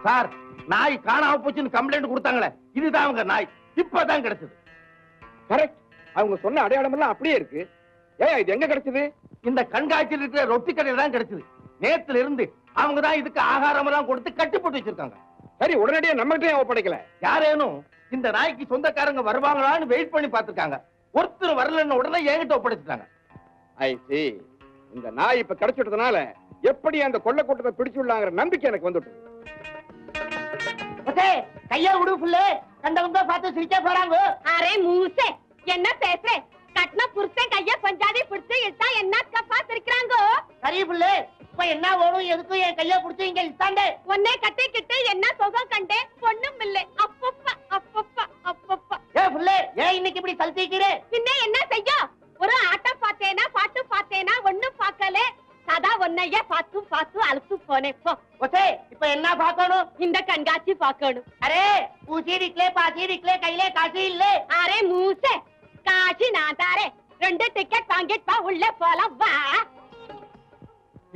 Sir, நாய் காணாம போச்சுன்னு கம்ப்ளைண்ட் கொடுத்தாங்களே, இதுதான் அவங்க நாய். இப்பதான் கிடைச்சது. கரெக்ட். அவங்க சொன்ன அடையாளம் எல்லாம் அப்படியே இருக்கு. ஏன் இது எங்க கிடைச்சது? இந்த கண்காட்சியில் இருக்கிற ரொட்டி கடையில தான் கிடைச்சது. நேத்துல இருந்து அவங்க தான் இதுக்கு ஆகாரம் எல்லாம் கொடுத்து கட்டி போட்டு வச்சிருக்காங்க. சரி, உடனடியா நம்ம கிட்டே ஒப்படைக்கல. யாரேனும் இந்த நாய்க்கு சொந்தக்காரங்க வருவாங்களான்னு வெயிட் பண்ணி பார்த்திருக்காங்க. ஒருத்தர் வரலன்னு உடனே என்கிட்ட ஒப்படைச்சிட்டாங்க. ஐ சி. இந்த நாய் இப்ப கிடைச்சிட்டதுனால எப்படி அந்த கொள்ள கூட்டத்தை பிடிச்சுள்ளாங்கிற நம்பிக்கை எனக்கு வந்துட்டு. கையா விடு புள்ளே, கண்டவங்க பார்த்து சிரிக்க போறாங்க. அரே மூசே, என்ன பேசுற? கட்ன புருஷன் கைய பஞ்சாதி பிடிச்சு இழுத்தா என்ன கப்பா சிரிக்கிறாங்க? சரி புள்ளே, இப்ப என்ன ஓடும்? எதுக்கும் என் கைய பிடிச்சு இங்க இழுத்தாண்டே? உன்னை கட்டிக்கிட்டு என்ன சுகம் கண்டே? பொண்ணும் இல்லை. அப்பப்பா அப்பப்பா அப்பப்பா. ஏ புள்ளே, ஏன் இன்னைக்கு இப்படி சல்திக்கிறே? பின்ன என்ன செய்ய? ஒரு ஆட்டம் பார்த்தேனா பாட்டு பார்த்தேனா ஒண்ணும் பார்க்கல. சதா ஒன்னைய பார்த்து பார்த்து அழுத்து போனேன். ஒசே, இப்ப என்ன பார்க்கணும்? இந்த கண்காட்சி பார்க்கணும். அரே பூச்சி நிக்கலே, பாச்சி நிக்கலே, கையிலே காசு இல்ல. அரே மூசே, காசி நான் தாரே. 2 டிக்கெட் வாங்கிட்டு வா, உள்ள போலாம் வா.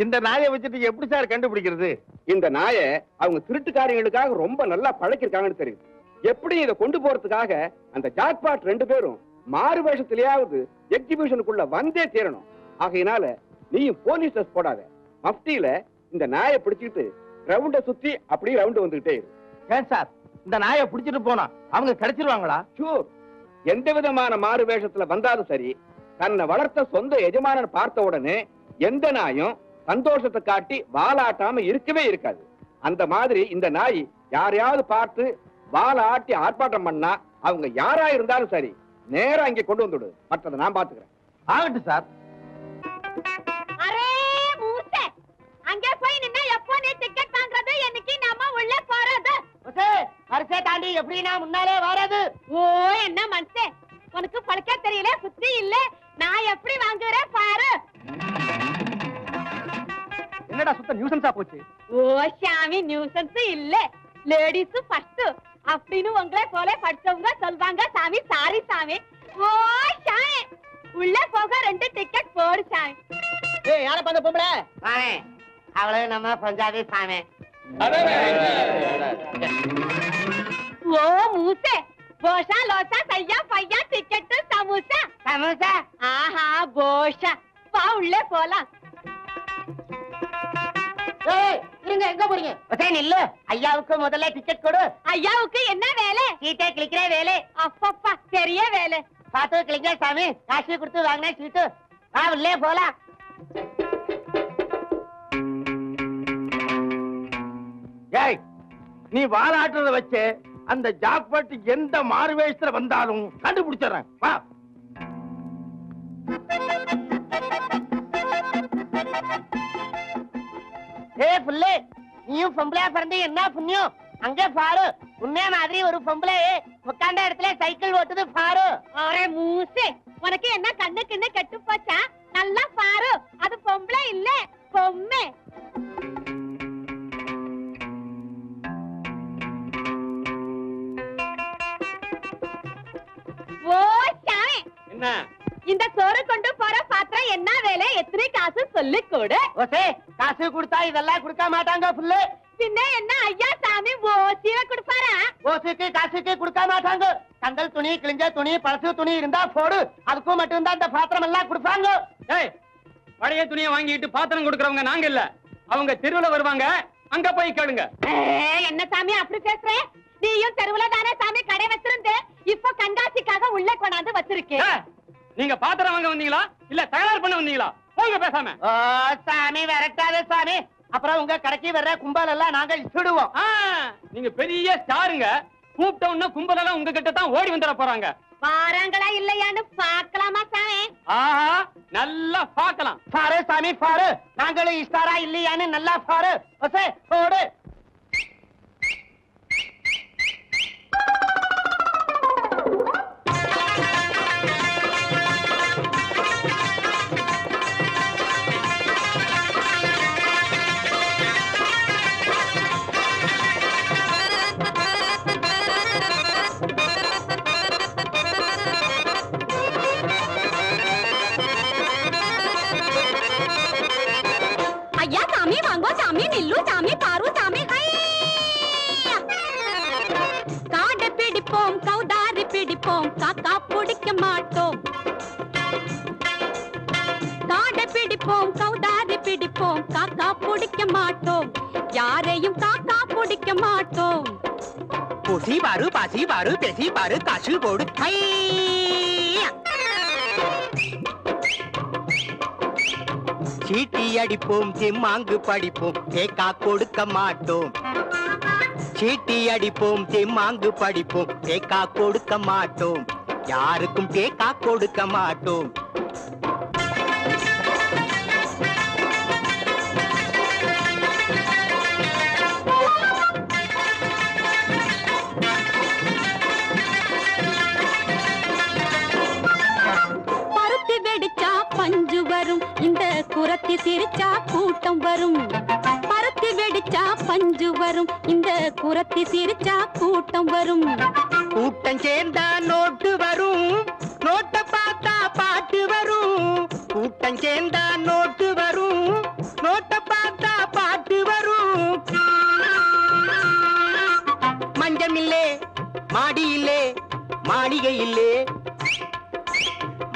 இந்த நாயை வச்சுட்டு எப்படி சார் கண்டுபிடிக்கிறது? இந்த நாயை அவங்க திருட்டுக்காரங்களுக்காக ரொம்ப நல்லா பழக்கிருக்காங்கன்னு தெரியுது. எப்படி இதை கொண்டு போறதுக்காக அந்த ஜாக்பாட் 2 பேரும் மாறு வேஷத்திலேயாவது எக்ஸிபிஷனுக்குள்ள வந்தே தீரணும். ஆகையினால நீயும் போலீஸ் ட்ரெஸ் போடாத. மஃப்டியில இந்த நாயை பிடிச்சிட்டு ரவுண்ட சுத்தி அப்படியே ரவுண்ட் வந்துகிட்டே இரு. ஏன் சார், இந்த நாயை பிடிச்சிட்டு போனா அவங்க கிடைச்சிருவாங்களா? ஷூர். எந்த விதமான மாறு வேஷத்துல வந்தாலும் சரி, தன்னை வளர்த்த சொந்த எஜமானன் பார்த்த உடனே எந்த நாயும் சந்தோஷத்தை காட்டி வாலாட்டாம இருக்கவே இருக்காது. அந்த மாதிரி இந்த நாய் யாரையாவது பார்த்து வாலாட்டி ஆர்ப்பாட்டம் பண்ணா அவங்க யாரா இருந்தாலும் சரி, நேரா இங்க கொண்டு வந்துடு. மற்றதை நான் பாத்துக்கிறேன். ஆகட்டும் சார். அரே மூசே, அங்கே போய் நின்னா எப்போ நீ டிக்கெட் வாங்குறது? என்னைக்கு நாம உள்ள போறது? ஒசே, வரிசை தாண்டி எப்படி நான் முன்னாலே வராது? ஓ என்ன மனசே, உனக்கு பழக்க தெரியல, புத்தி இல்ல. நான் எப்படி வாங்குறேன் பாரு. என்னடா சுத்த நியூசன்ஸா போச்சு? ஓ சாமி, நியூசன்ஸ் இல்ல, லேடிஸ் ஃபர்ஸ்ட் அப்படின்னு உங்களை போல படிச்சவங்க சொல்வாங்க. சாமி சாரி சாமி. ஓ சாமி, உள்ள போக 2 டிக்கெட் போடு சாமி. ஏய், யார பண்ண பொம்பளை? சாமி, அவளே நம்ம பஞ்சாபி சாமி. ஓ மூசே, போஷா லோசா சையா பையா டிக்கெட் சமோசா. சமோசா? ஆஹா போஷா, வா உள்ள போலாம். ஏய், இருங்க, எங்க போறீங்க? ஒசே நில்லு, ஐயாவுக்கு முதல்ல டிக்கெட் கொடு. ஐயாவுக்கு என்ன வேலை? சீட்டை கிளிக்கிற வேலை. அப்பப்பா பெரிய வேலை. பார்த்து கிளிக்க சாமி, காசு கொடுத்து வாங்கின சீட்டு. வா உள்ளே போலாம். ஏய், நீ வாலாட்டுறத வச்சு அந்த ஜாக்பாட் எந்த மாறு வேஷத்துல வந்தாலும் கண்டுபிடிச்சிடறேன். வா. ஏ புள்ளே, நீயும் பொம்பளையா பிறந்து என்ன புண்ணியம்? அங்கே பாரு, உன்னே மாதிரி ஒரு பொம்பளை உட்கார்ந்த இடத்துல சைக்கிள் ஓட்டுது பாரு. அரே மூசே, உனக்கு என்ன கண்ணு கிண்ணு கெட்டு போச்சா? நல்லா பாரு, அது பொம்பளை இல்ல, பொம்மை. ஓ சாமி, என்ன இந்த சோறு கொண்டு போற பாத்திரம் என்ன வேலை? எத்தனை காசு சொல்லி கொடு. ஒசே, காசு கொடுத்தா இதெல்லாம் கொடுக்க மாட்டாங்க புள்ளே. பின்ன என்ன ஐயா சாமி ஓசிய கொடுப்பாரா? ஓசுக்கு காசுக்கு கொடுக்க மாட்டாங்க. கந்தல் துணி, கிழிஞ்ச துணி, பழசு துணி இருந்தா போடு, அதுக்கும் மட்டும்தான் இந்த பாத்திரம் எல்லாம் கொடுப்பாங்க. ஏய், பழைய துணியை வாங்கிட்டு பாத்திரம் கொடுக்கறவங்க நாங்க இல்ல, அவங்க தெருவுல வருவாங்க, அங்க போய் கேளுங்க. என்ன சாமி அப்படி பேசுற? நீயும் தெருவுல தானே சாமி கடை வச்சிருந்து இப்ப கண்காட்சிக்காக உள்ள கொண்டாந்து வச்சிருக்கேன். நீங்க பாத்திரம் வாங்க வந்தீங்களா இல்ல தகராறு பண்ண வந்தீங்களா? போங்க பேசாம. ஓ சாமி, விரட்டாதே சாமி, அப்புறம் உங்க கடைக்கு வர்ற கும்பல் எல்லாம் நாங்க இழுடுவோம். நீங்க பெரிய ஸ்டாருங்க, கூப்பிட்டோம்னா கும்பல் எல்லாம் உங்ககிட்ட தான் ஓடி வந்துட போறாங்க. வாராங்களா இல்லையான்னு பாக்கலாமா சாமி? ஆஹா, நல்லா பாக்கலாம். பாரு சாமி பாரு, நாங்களும் இஷ்டாரா இல்லையான்னு நல்லா பாரு. ஒசே போடு. ஐயா சாமி வாங்கோ சாமி, நில்லு சாமி, பாரு சாமி. காடை பிடிப்போம் கௌதாரி பிடிப்போம் காக்கா பிடிக்க மாட்டோம் யாரையும் காக்கா பிடிக்க மாட்டோம் புசி பாரு பாசி பாரு பெசி பாரு காசு போடு சீட்டி அடிப்போம் திம்மாங்கு படிப்போம் தேக்கா கொடுக்க மாட்டோம் சீட்டி அடிப்போம் திம்மாங்கு படிப்போம் தேக்கா கொடுக்க மாட்டோம் யாருக்கும் தேக்கா கொடுக்க மாட்டோம் பஞ்சு வரும் இந்த குரத்தி சிரிச்சா கூட்டம் வரும் பருத்தி வெடிச்சா பஞ்சு வரும் இந்த குரத்தி சிரிச்சா கூட்டம் வரும் கூட்டம் சேர்ந்தா நோட்டு வரும் நோட்டை பார்த்தா பாட்டு வரும் கூட்டம் சேர்ந்தா நோட்டு வரும் நோட்டை பார்த்தா பாட்டு வரும் மஞ்சமில்லே மாடி இல்லே மாளிகை இல்லே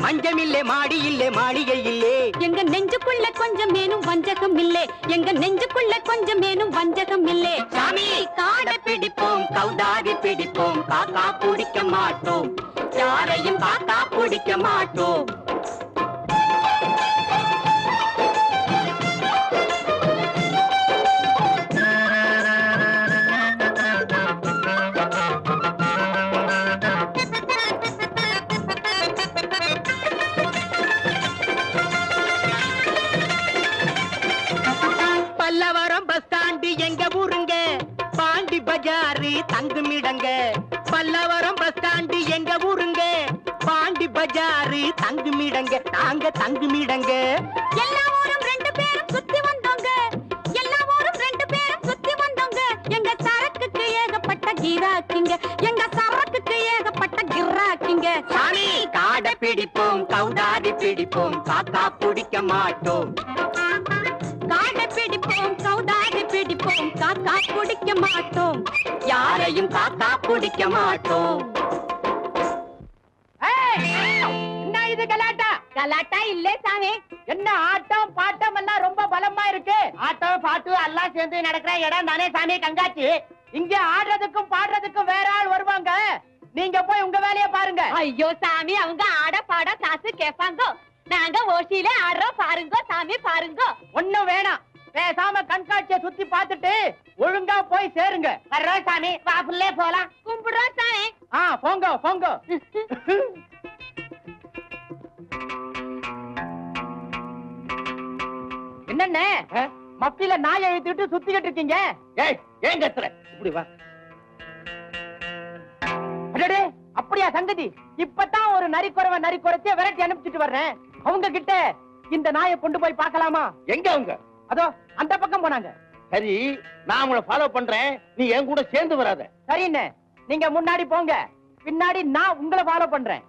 மஞ்சமில்லே மாடி இல்லே மாளிகை இல்லே எங்க நெஞ்சுக்குள்ள கொஞ்சம் மேனும் வஞ்சகம் இல்லே எங்க நெஞ்சுக்குள்ள கொஞ்சம் மேனும் வஞ்சகம் இல்லே சாமி காடை பிடிப்போம் கௌதாரி பிடிப்போம் காக்கா பிடிக்க மாட்டோம் யாரையும் காக்கா பிடிக்க மாட்டோம் பல்லவரம் பஸ் ஸ்டாண்டு எங்க ஊருங்க பாண்டி பஜாரு தங்குமிடங்க பல்லவரம் பஸ் ஸ்டாண்டு எங்க ஊருங்க பாண்டி பஜாரு தங்குமிடங்க நாங்க தங்குமிடங்க எல்லா ஊரும் ரெண்டு பேரும் சுத்தி வந்தோங்க எல்லா ஊரும் ரெண்டு பேரும் சுத்தி வந்தோங்க எங்க சரக்குக்கு ஏகப்பட்ட கிராக்கிங்க எங்க சரக்குக்கு ஏகப்பட்ட கிராக்கிங்க சாமி காடை பிடிப்போம் கௌதாரி பிடிப்போம் காக்கா பிடிக்க மாட்டோம் காடை பிடிப்போம் கௌதாரி பிடிப்போம் காக்கா பிடிக்க மாட்டோம் யாரையும் காக்கா பிடிக்க மாட்டோம் என்ன இது கலாட்டா கலாட்டா இல்லே சாமி என்ன ஆட்டம் பாட்டம் எல்லாம் ரொம்ப பலமா இருக்கு ஆட்டம் பாட்டு எல்லாம் சேர்ந்து நடக்கிற இடம் தானே சாமி கங்காச்சி இங்க ஆடுறதுக்கும் பாடுறதுக்கும் வேற ஆள் வருவாங்க நீங்க போய் உங்க வேலைய பாருங்க ஐயோ சாமி அவங்க ஆட பாட காசு கேட்பாங்க நாங்க ஓசியில ஆடுறோம் பாருங்க சாமி பாருங்க ஒண்ணும் வேணாம் பேசாம கண்காட்சியை சுத்தி பார்த்துட்டு ஒழுங்கா போய் சேருங்க வர்றோம் சாமி வாப்புள்ளே போலாம் கும்பிடுறோம் சாமி போங்க போங்க என்னண்ணே மப்பில நாயை இழுத்துட்டு சுத்திக்கிட்டு இருக்கீங்க ஏய் ஏன் கத்துற இப்படி வா அடடே அப்படியா சங்கதி இப்பதான் ஒரு நரிக்குறவ நரிக்குறச்சே விரட்டி அனுப்பிச்சிட்டு வர்றேன் அவங்க கிட்ட இந்த நாயை கொண்டு போய் பார்க்கலாமா எங்க அவங்க அதோ அந்த பக்கம் போனாங்க சரி நான் உங்களை ஃபாலோ பண்றேன் நீ என் கூட சேர்ந்து வராத சரிண்ணே நீங்க முன்னாடி போங்க பின்னாடி நான் உங்களை ஃபாலோ பண்றேன்